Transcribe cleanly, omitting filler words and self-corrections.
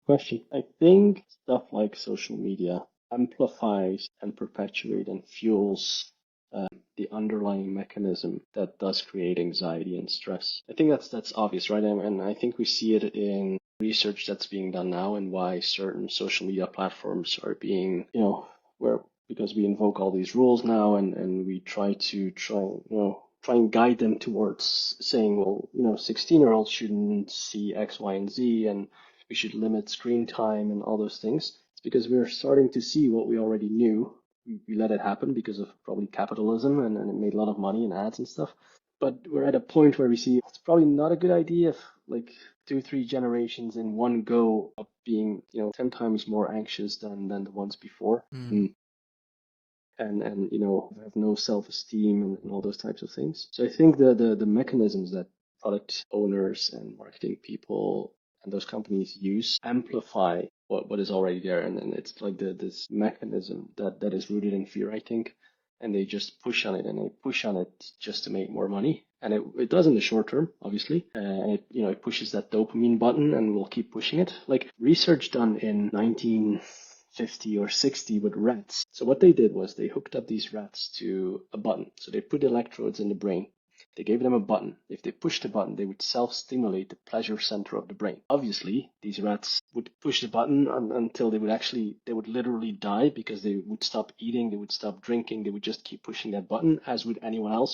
Question. I think stuff like social media amplifies and perpetuates and fuels the underlying mechanism that does create anxiety and stress. I think that's obvious, right? And I think we see it in research that's being done now and why certain social media platforms are being, where because we invoke all these rules now and we try and guide them towards saying, well, 16-year-olds shouldn't see X, Y, and Z, and we should limit screen time and all those things. It's because we're starting to see what we already knew. We let it happen because of probably capitalism and it made a lot of money in ads and stuff. But we're at a point where we see it's probably not a good idea if like two, three generations in one go of being, 10 times more anxious than the ones before. Mm. And have no self-esteem and all those types of things. So I think the mechanisms that product owners and marketing people and those companies use amplify what is already there, and it's like this mechanism that is rooted in fear, I think, and they just push on it and they push on it just to make more money. And it does in the short term, obviously. And it pushes that dopamine button and will keep pushing it. Like research done in 1950 or 60 with rats. So what they did was they hooked up these rats to a button. So they put electrodes in the brain. They gave them a button. If they pushed the button, they would self-stimulate the pleasure center of the brain. Obviously, these rats would push the button until they would literally die because they would stop eating, they would stop drinking, they would just keep pushing that button, as would anyone else